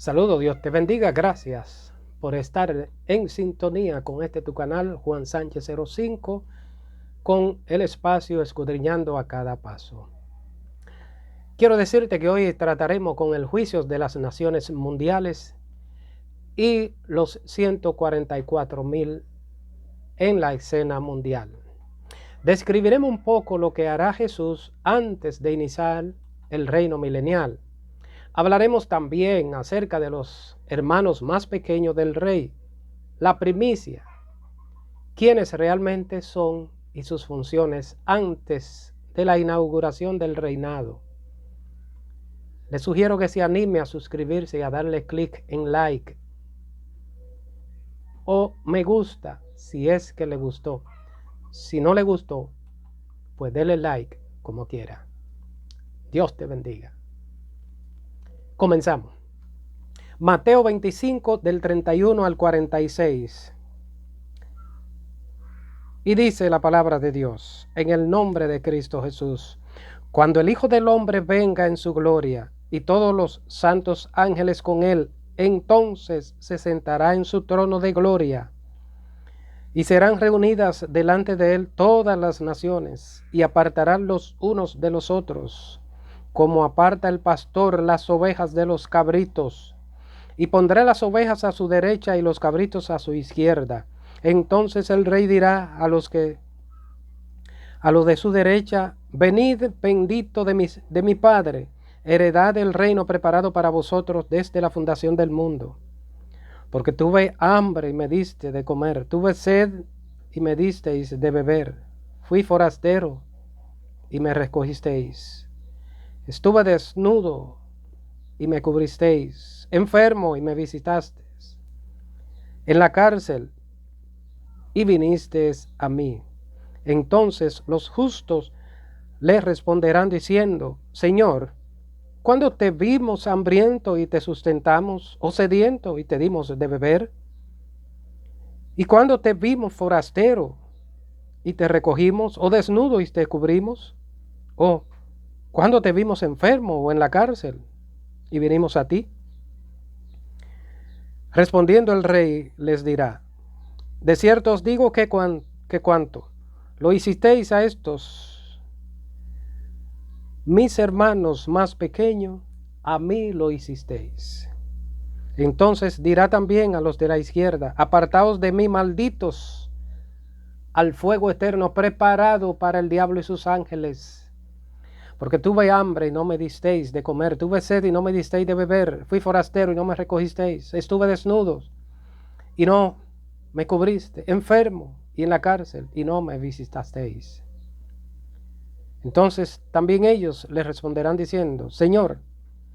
Saludos, Dios te bendiga. Gracias por estar en sintonía con tu canal, Juan Sánchez 05, con el espacio Escudriñando a cada paso. Quiero decirte que hoy trataremos con el juicio de las naciones mundiales y los 144,000 en la escena mundial. Describiremos un poco lo que hará Jesús antes de iniciar el reino milenial. Hablaremos también acerca de los hermanos más pequeños del rey, la primicia, quiénes realmente son y sus funciones antes de la inauguración del reinado. Les sugiero que se anime a suscribirse y a darle clic en like o me gusta si es que le gustó. Si no le gustó, pues dele like como quiera. Dios te bendiga. Comenzamos. Mateo 25 del 31 al 46. Y dice la palabra de Dios, en el nombre de Cristo Jesús: cuando el Hijo del Hombre venga en su gloria y todos los santos ángeles con él, entonces se sentará en su trono de gloria y serán reunidas delante de él todas las naciones y apartarán los unos de los otros, como aparta el pastor las ovejas de los cabritos, y pondrá las ovejas a su derecha y los cabritos a su izquierda. Entonces el rey dirá a los de su derecha: venid, bendito de mi Padre, heredad el reino preparado para vosotros desde la fundación del mundo. Porque tuve hambre y me diste de comer, tuve sed y me disteis de beber, fui forastero y me recogisteis, estuve desnudo y me cubristeis, enfermo y me visitasteis, en la cárcel y vinisteis a mí. Entonces los justos le responderán diciendo: Señor, ¿cuándo te vimos hambriento y te sustentamos, o sediento y te dimos de beber? ¿Y cuándo te vimos forastero y te recogimos, o desnudo y te cubrimos? ¿O cuándo te vimos enfermo o en la cárcel y vinimos a ti? Respondiendo el rey les dirá: de cierto os digo que cuanto lo hicisteis a estos mis hermanos más pequeños, a mí lo hicisteis. Entonces dirá también a los de la izquierda: apartaos de mí, malditos, al fuego eterno preparado para el diablo y sus ángeles. Porque tuve hambre y no me disteis de comer, tuve sed y no me disteis de beber, fui forastero y no me recogisteis, estuve desnudo y no me cubriste, enfermo y en la cárcel y no me visitasteis. Entonces también ellos le responderán diciendo: Señor,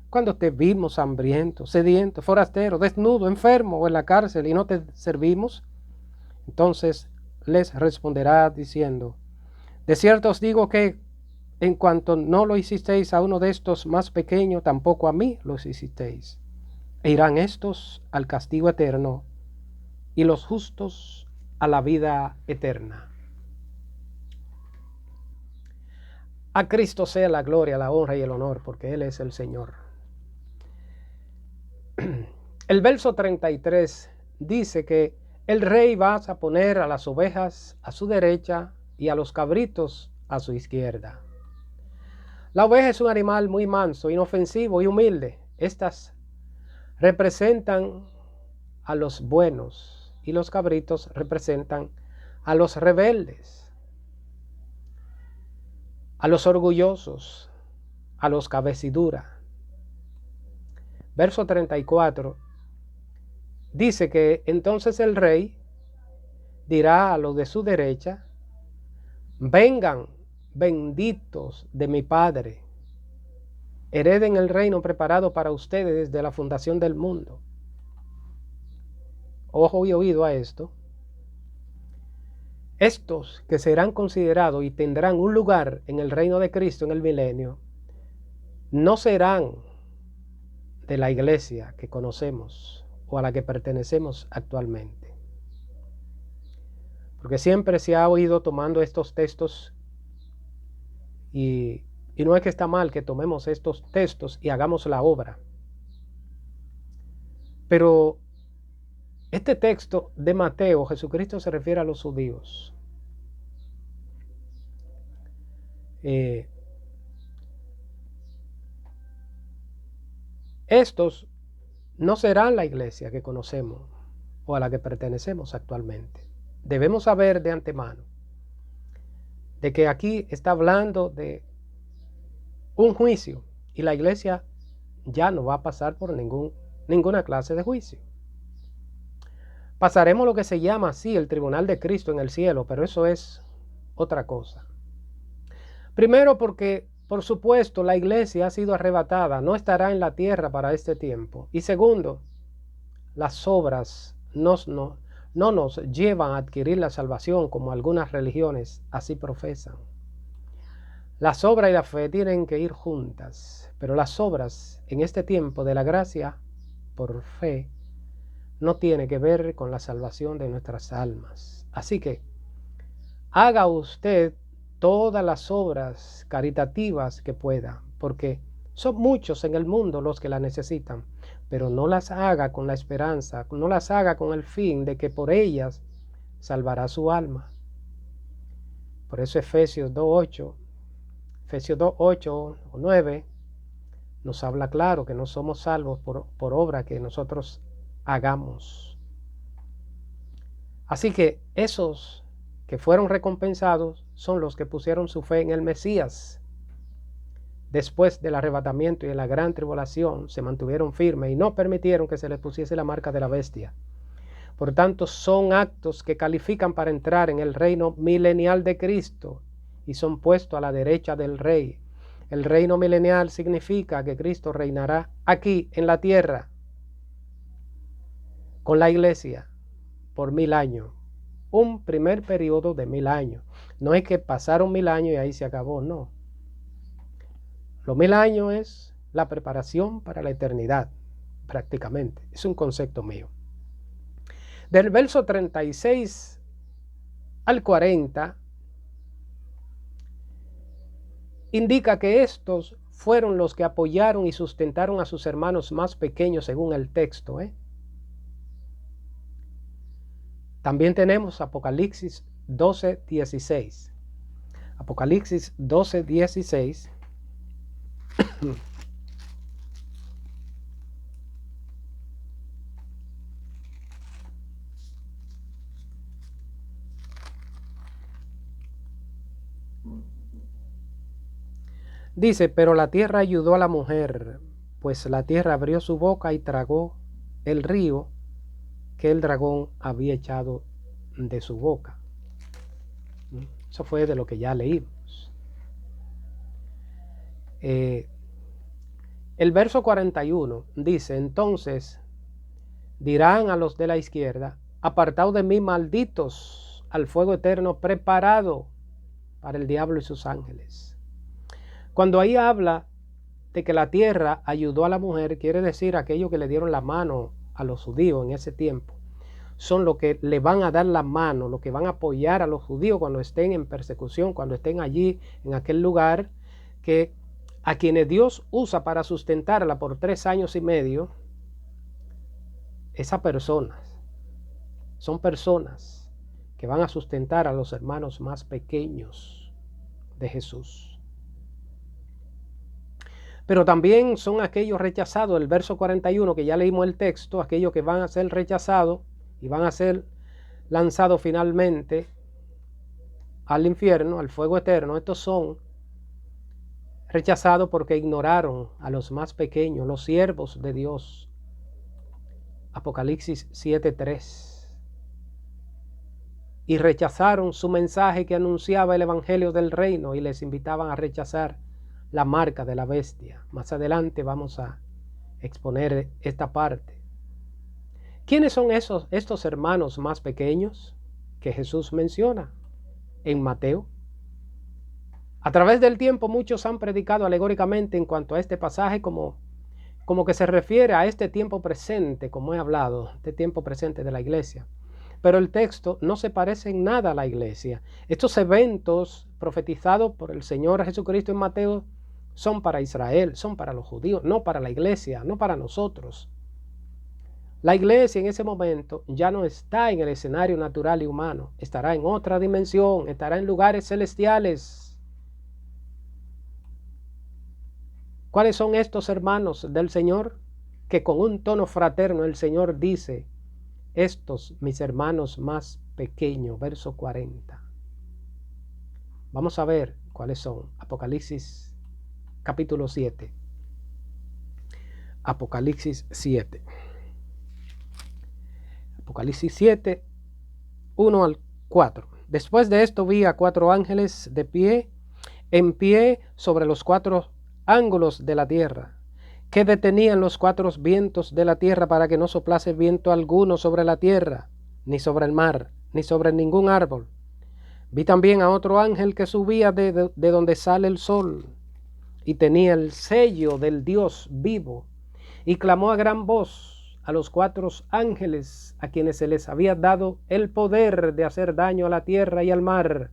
¿cuándo te vimos hambriento, sediento, forastero, desnudo, enfermo o en la cárcel y no te servimos? Entonces les responderá diciendo: de cierto os digo que en cuanto no lo hicisteis a uno de estos más pequeños, tampoco a mí los hicisteis. E irán estos al castigo eterno y los justos a la vida eterna. A Cristo sea la gloria, la honra y el honor, porque Él es el Señor. El verso 33 dice que el rey va a poner a las ovejas a su derecha y a los cabritos a su izquierda. La oveja es un animal muy manso, inofensivo y humilde. Estas representan a los buenos y los cabritos representan a los rebeldes, a los orgullosos, a los cabecidura. Verso 34 dice que entonces el rey dirá a los de su derecha: vengan, benditos de mi Padre, hereden el reino preparado para ustedes desde la fundación del mundo. Ojo y oído a esto. Estos que serán considerados y tendrán un lugar en el reino de Cristo en el milenio, no serán de la iglesia que conocemos o a la que pertenecemos actualmente. Porque siempre se ha oído tomando estos textos y no es que está mal que tomemos estos textos y hagamos la obra. Pero este texto de Mateo, Jesucristo se refiere a los judíos. Estos no serán la iglesia que conocemos o a la que pertenecemos actualmente. Debemos saber de antemano de que aquí está hablando de un juicio y la iglesia ya no va a pasar por ninguna clase de juicio. Pasaremos lo que se llama así el tribunal de Cristo en el cielo, pero eso es otra cosa. Primero porque, por supuesto, la iglesia ha sido arrebatada, no estará en la tierra para este tiempo. Y segundo, las obras no nos llevan a adquirir la salvación como algunas religiones así profesan. Las obras y la fe tienen que ir juntas, pero las obras en este tiempo de la gracia por fe no tiene que ver con la salvación de nuestras almas. Así que haga usted todas las obras caritativas que pueda, porque son muchos en el mundo los que la necesitan, pero no las haga con la esperanza, no las haga con el fin de que por ellas salvará su alma. Por eso Efesios 2:8 o 9 nos habla claro que no somos salvos por obra que nosotros hagamos. Así que esos que fueron recompensados son los que pusieron su fe en el Mesías. Después del arrebatamiento y de la gran tribulación se mantuvieron firmes y no permitieron que se les pusiese la marca de la bestia. Por tanto, son actos que califican para entrar en el reino milenial de Cristo y son puestos a la derecha del Rey. El reino milenial significa que Cristo reinará aquí en la tierra con la iglesia por 1000 años. Un primer periodo de 1000 años. No es que pasaron 1000 años y ahí se acabó, no. Los 1000 años es la preparación para la eternidad, prácticamente. Es un concepto mío. Del verso 36 al 40, indica que estos fueron los que apoyaron y sustentaron a sus hermanos más pequeños según el texto. También tenemos Apocalipsis 12:16. Apocalipsis 12:16. Dice, pero la tierra ayudó a la mujer, pues la tierra abrió su boca y tragó el río que el dragón había echado de su boca. Eso fue de lo que ya leímos. El verso 41 dice, entonces dirán a los de la izquierda, apartaos de mí, malditos, al fuego eterno preparado para el diablo y sus ángeles. Cuando ahí habla de que la tierra ayudó a la mujer, quiere decir aquellos que le dieron la mano a los judíos en ese tiempo. Son los que le van a dar la mano, los que van a apoyar a los judíos cuando estén en persecución, cuando estén allí en aquel lugar, que a quienes Dios usa para sustentarla por 3 años y medio, esas personas son personas que van a sustentar a los hermanos más pequeños de Jesús. Pero también son aquellos rechazados, el verso 41 que ya leímos el texto, aquellos que van a ser rechazados y van a ser lanzados finalmente al infierno, al fuego eterno. Estos son rechazados porque ignoraron a los más pequeños, los siervos de Dios. Apocalipsis 7:3. Y rechazaron su mensaje que anunciaba el evangelio del reino y les invitaban a rechazar la marca de la bestia. Más adelante vamos a exponer esta parte. ¿Quiénes son estos hermanos más pequeños que Jesús menciona en Mateo? A través del tiempo muchos han predicado alegóricamente en cuanto a este pasaje como que se refiere a este tiempo presente, como he hablado, este tiempo presente de la iglesia. Pero el texto no se parece en nada a la iglesia. Estos eventos profetizados por el Señor Jesucristo en Mateo son para Israel, son para los judíos, no para la iglesia, no para nosotros. La iglesia en ese momento ya no está en el escenario natural y humano, estará en otra dimensión, estará en lugares celestiales. ¿Cuáles son estos hermanos del Señor? Que con un tono fraterno el Señor dice, estos mis hermanos más pequeños, verso 40. Vamos a ver cuáles son. Apocalipsis capítulo 7. Apocalipsis 7. Apocalipsis 7, 1 al 4. Después de esto vi a 4 ángeles de pie, en pie sobre los 4 ángulos de la tierra, que detenían los 4 vientos de la tierra para que no soplase viento alguno sobre la tierra, ni sobre el mar, ni sobre ningún árbol. Vi también a otro ángel que subía de donde sale el sol, y tenía el sello del Dios vivo, y clamó a gran voz a los 4 ángeles a quienes se les había dado el poder de hacer daño a la tierra y al mar,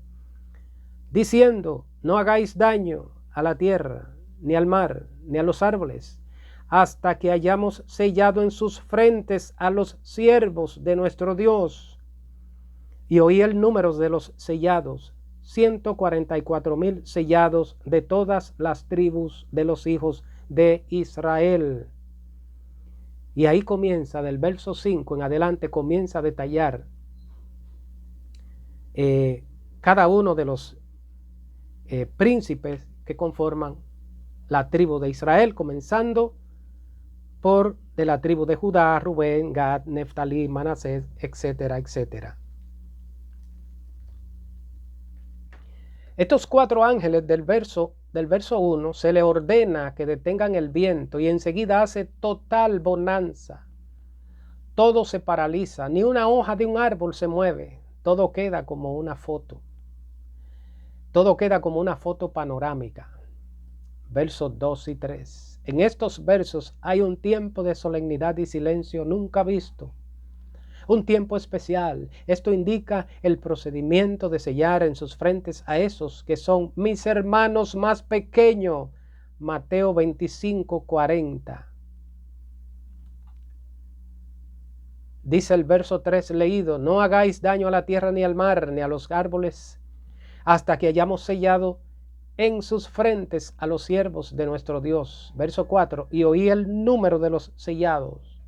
diciendo, no hagáis daño a la tierra, ni al mar, ni a los árboles, hasta que hayamos sellado en sus frentes a los siervos de nuestro Dios. Y oí el número de los sellados, 144,000 sellados de todas las tribus de los hijos de Israel. Y ahí comienza, del verso 5 en adelante, comienza a detallar cada uno de los príncipes que conforman la tribu de Israel, comenzando por de la tribu de Judá, Rubén, Gad, Neftalí, Manasés, etcétera, etcétera. Estos 4 ángeles del verso 1 se le ordena que detengan el viento y enseguida hace total bonanza. Todo se paraliza, ni una hoja de un árbol se mueve, todo queda como una foto. Todo queda como una foto panorámica. Versos 2 y 3. En estos versos hay un tiempo de solemnidad y silencio nunca visto. Un tiempo especial. Esto indica el procedimiento de sellar en sus frentes a esos que son mis hermanos más pequeños. Mateo 25, 40. Dice el verso 3 leído, no hagáis daño a la tierra ni al mar ni a los árboles hasta que hayamos sellado en sus frentes a los siervos de nuestro Dios. Verso 4, y oí el número de los sellados,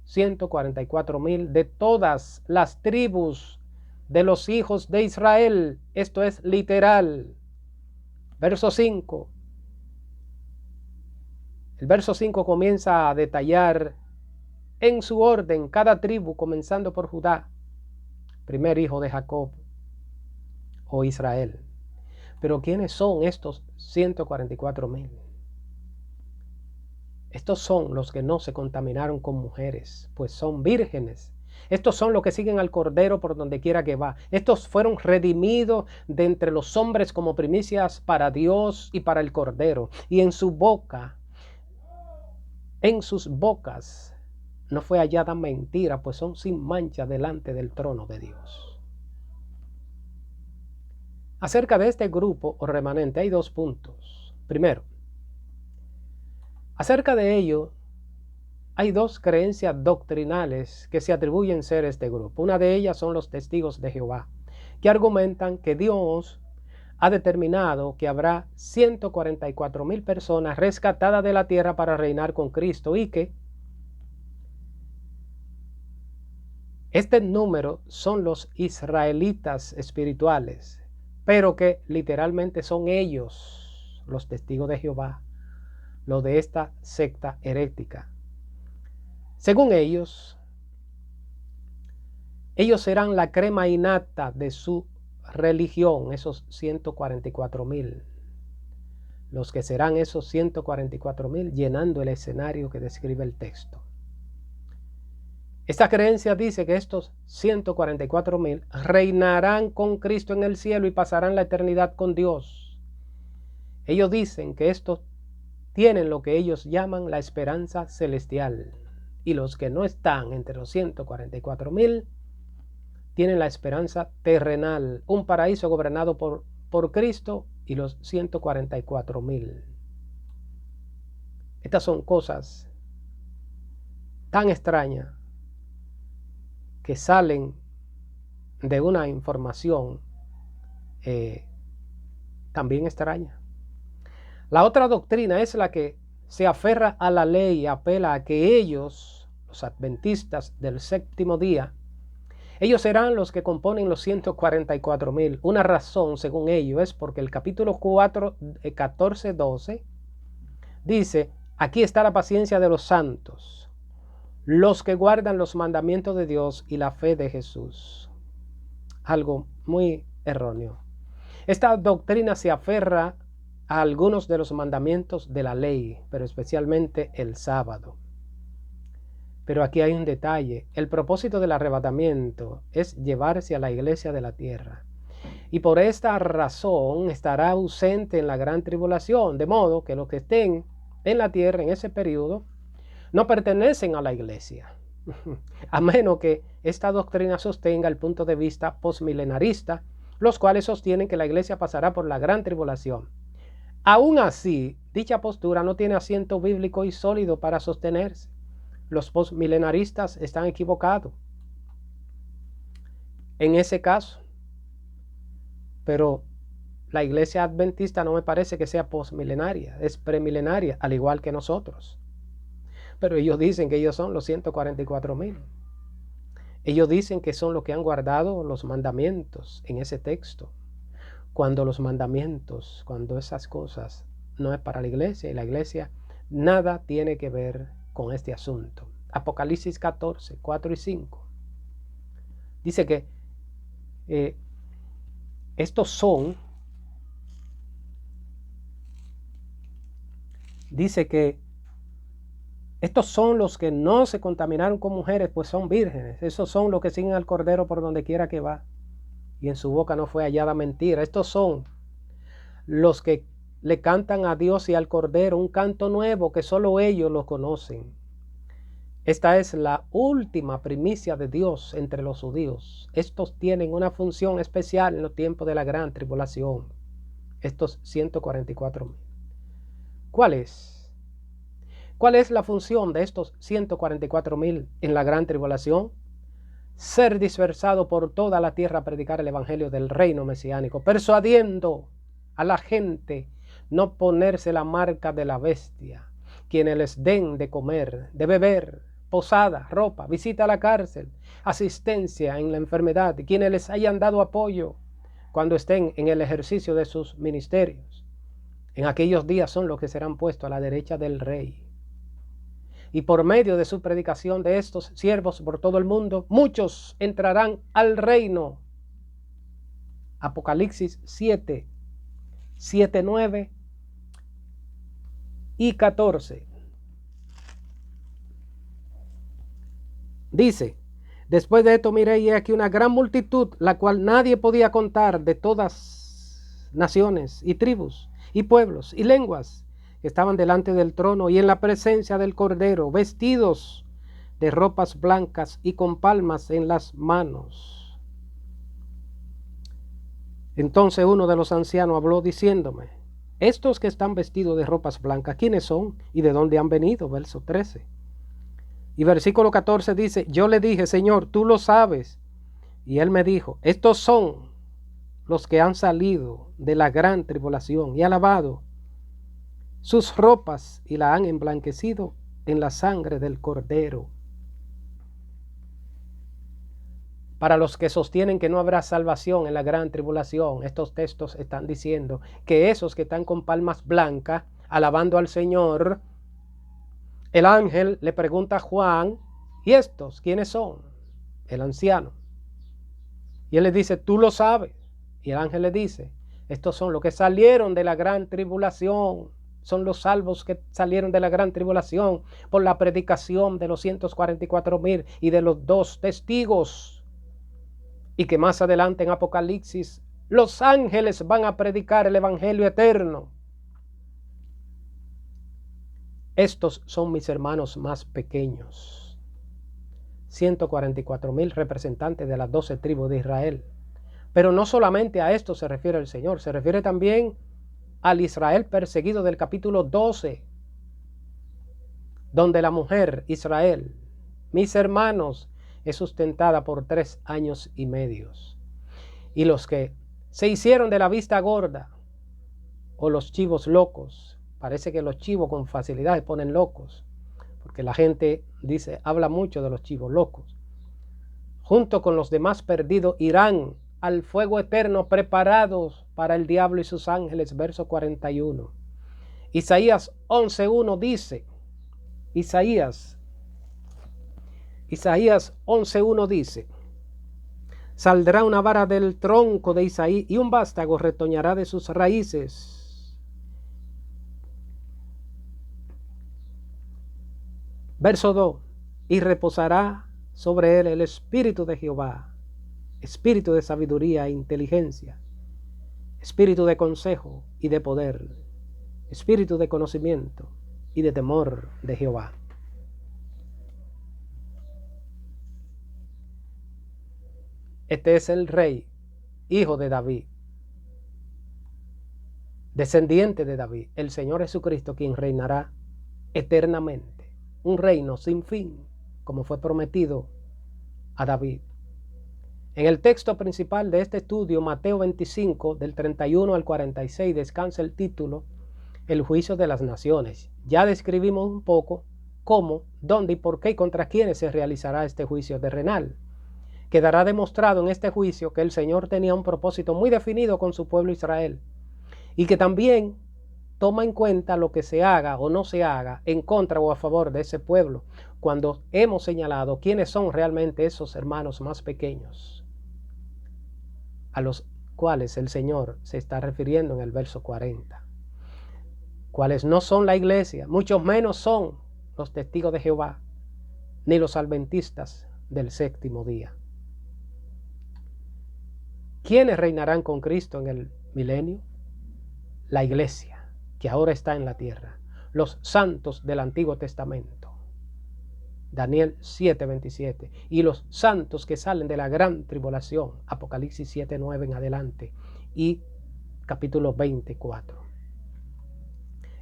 144,000 de todas las tribus de los hijos de Israel. Esto es literal. Verso 5. El verso 5 comienza a detallar en su orden cada tribu, comenzando por Judá, primer hijo de Jacob o Israel. Pero ¿quiénes son estos 144,000? Estos son los que no se contaminaron con mujeres, pues son vírgenes. Estos son los que siguen al Cordero por donde quiera que va. Estos fueron redimidos de entre los hombres como primicias para Dios y para el Cordero. Y en su boca, en sus bocas, no fue hallada mentira, pues son sin mancha delante del trono de Dios. Acerca de este grupo o remanente hay 2 puntos. Primero, acerca de ello hay 2 creencias doctrinales que se atribuyen ser este grupo. Una de ellas son los testigos de Jehová, que argumentan que Dios ha determinado que habrá 144,000 personas rescatadas de la tierra para reinar con Cristo y que este número son los israelitas espirituales, pero que literalmente son ellos, los testigos de Jehová, los de esta secta herética. Según ellos serán la crema innata de su religión, esos 144,000. Los que serán esos 144,000 llenando el escenario que describe el texto. Esta creencia dice que estos 144,000 reinarán con Cristo en el cielo y pasarán la eternidad con Dios. Ellos dicen que estos tienen lo que ellos llaman la esperanza celestial. Y los que no están entre los 144,000 tienen la esperanza terrenal, un paraíso gobernado por Cristo y los 144,000. Estas son cosas tan extrañas que salen de una información también extraña. La otra doctrina es la que se aferra a la ley y apela a que ellos, los adventistas del séptimo día, ellos serán los que componen los 144,000. Una razón, según ellos, es porque el capítulo 4, 14, 12 dice: aquí está la paciencia de los santos, los que guardan los mandamientos de Dios y la fe de Jesús. Algo muy erróneo. Esta doctrina se aferra a algunos de los mandamientos de la ley, pero especialmente el sábado. Pero aquí hay un detalle: el propósito del arrebatamiento es llevarse a la iglesia de la tierra, y por esta razón estará ausente en la gran tribulación, de modo que los que estén en la tierra en ese periodo no pertenecen a la iglesia, a menos que esta doctrina sostenga el punto de vista postmilenarista, los cuales sostienen que la iglesia pasará por la gran tribulación. Aún así, dicha postura no tiene asiento bíblico y sólido para sostenerse. Los postmilenaristas están equivocados en ese caso, pero la iglesia adventista no me parece que sea postmilenaria, es premilenaria, al igual que nosotros. Pero ellos dicen que ellos son los 144,000. Ellos dicen que son los que han guardado los mandamientos en ese texto, cuando los mandamientos, cuando esas cosas no es para la iglesia, y la iglesia nada tiene que ver con este asunto. Apocalipsis 14, 4 y 5 dice que estos son, dice que estos son los que no se contaminaron con mujeres, pues son vírgenes. Esos son los que siguen al Cordero por donde quiera que va, y en su boca no fue hallada mentira. Estos son los que le cantan a Dios y al Cordero un canto nuevo que solo ellos lo conocen. Esta es la última primicia de Dios entre los judíos. Estos tienen una función especial en los tiempos de la gran tribulación. Estos 144,000. ¿Cuál es? ¿Cuál es la función de estos 144,000 en la gran tribulación? Ser dispersado por toda la tierra a predicar el evangelio del reino mesiánico, persuadiendo a la gente no ponerse la marca de la bestia, quienes les den de comer, de beber, posada, ropa, visita a la cárcel, asistencia en la enfermedad, y quienes les hayan dado apoyo cuando estén en el ejercicio de sus ministerios. En aquellos días son los que serán puestos a la derecha del rey. Y por medio de su predicación de estos siervos por todo el mundo, muchos entrarán al reino. Apocalipsis 7, 7, 9 y 14. Dice: después de esto miré y he aquí una gran multitud, la cual nadie podía contar, de todas naciones y tribus y pueblos y lenguas, que estaban delante del trono y en la presencia del Cordero, vestidos de ropas blancas y con palmas en las manos. Entonces uno de los ancianos habló diciéndome: estos que están vestidos de ropas blancas, ¿quiénes son y de dónde han venido? Verso 13. Y versículo 14 dice: yo le dije: Señor, tú lo sabes. Y él me dijo: estos son los que han salido de la gran tribulación y han lavado sus ropas y la han emblanquecido en la sangre del Cordero. Para los que sostienen que no habrá salvación en la gran tribulación, estos textos están diciendo que esos que están con palmas blancas, alabando al Señor, el ángel le pregunta a Juan: ¿y estos quiénes son? El anciano. Y él le dice: tú lo sabes. Y el ángel le dice: estos son los que salieron de la gran tribulación. Son los salvos que salieron de la gran tribulación por la predicación de los 144,000 y de los 2 testigos. Y que más adelante en Apocalipsis los ángeles van a predicar el evangelio eterno. Estos son mis hermanos más pequeños. 144,000 representantes de las 12 tribus de Israel. Pero no solamente a esto se refiere el Señor, se refiere también al Israel perseguido del capítulo 12, donde la mujer Israel, mis hermanos, es sustentada por 3 años y medio. Y los que se hicieron de la vista gorda, o los chivos locos, parece que los chivos con facilidad se ponen locos, porque la gente habla mucho de los chivos locos, junto con los demás perdidos, irán al fuego eterno preparados para el diablo y sus ángeles. Verso 41. Isaías 11:1 dice, Isaías 11:1 dice, saldrá una vara del tronco de Isaí y un vástago retoñará de sus raíces. Verso 2, y reposará sobre él el espíritu de Jehová, espíritu de sabiduría e inteligencia, espíritu de consejo y de poder, espíritu de conocimiento y de temor de Jehová. Este es el rey, hijo de David, descendiente de David, el Señor Jesucristo, quien reinará eternamente. Un reino sin fin, como fue prometido a David. En el texto principal de este estudio, Mateo 25, del 31 al 46, descansa el título, El juicio de las naciones. Ya describimos un poco cómo, dónde y por qué y contra quiénes se realizará este juicio terrenal. Quedará demostrado en este juicio que el Señor tenía un propósito muy definido con su pueblo Israel, y que también toma en cuenta lo que se haga o no se haga en contra o a favor de ese pueblo, cuando hemos señalado quiénes son realmente esos hermanos más pequeños, a los cuales el Señor se está refiriendo en el verso 40. Cuáles no son la iglesia, mucho menos son los testigos de Jehová, ni los adventistas del séptimo día. ¿Quiénes reinarán con Cristo en el milenio? La iglesia, que ahora está en la tierra, los santos del Antiguo Testamento, Daniel 7:27, y los santos que salen de la gran tribulación, Apocalipsis 7:9 en adelante, y capítulo 24.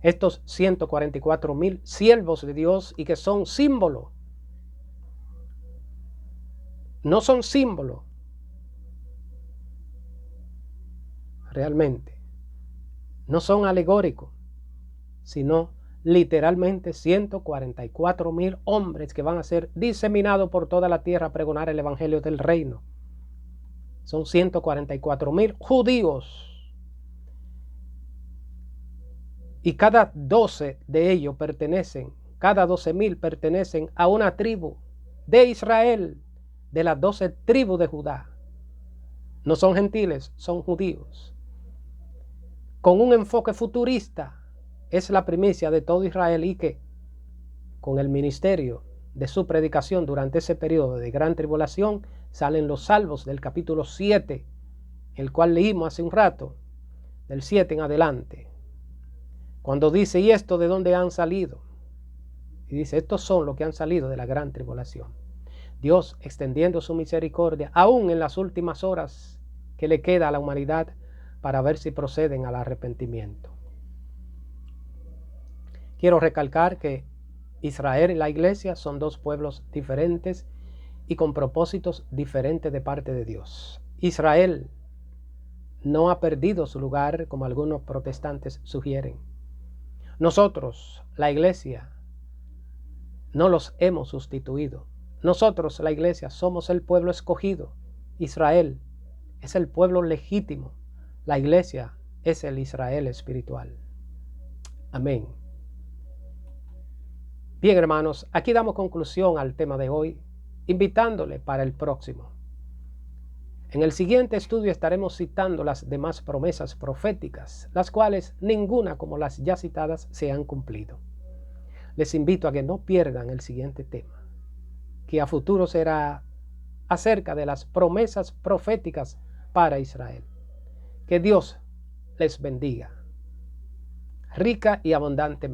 Estos 144,000 siervos de Dios, y que son símbolo, no son símbolo realmente, no son alegóricos, sino literalmente 144,000 hombres que van a ser diseminados por toda la tierra a pregonar el evangelio del reino. Son 144,000 judíos, y cada 12 de ellos pertenecen, cada 12,000 pertenecen a una tribu de Israel, de las 12 tribus de Judá. No son gentiles, son judíos. Con un enfoque futurista, es la primicia de todo Israel, y que con el ministerio de su predicación durante ese periodo de gran tribulación salen los salvos del capítulo 7, el cual leímos hace un rato, del 7 en adelante, cuando dice, ¿y esto de dónde han salido? Y dice, estos son los que han salido de la gran tribulación. Dios extendiendo su misericordia aún en las últimas horas que le queda a la humanidad, para ver si proceden al arrepentimiento. Quiero recalcar que Israel y la iglesia son dos pueblos diferentes y con propósitos diferentes de parte de Dios. Israel no ha perdido su lugar, como algunos protestantes sugieren. Nosotros, la iglesia, no los hemos sustituido. Nosotros, la iglesia, somos el pueblo escogido. Israel es el pueblo legítimo. La iglesia es el Israel espiritual. Amén. Bien, hermanos, aquí damos conclusión al tema de hoy, invitándole para el próximo. En el siguiente estudio estaremos citando las demás promesas proféticas, las cuales ninguna como las ya citadas se han cumplido. Les invito a que no pierdan el siguiente tema, que a futuro será acerca de las promesas proféticas para Israel. Que Dios les bendiga rica y abundantemente.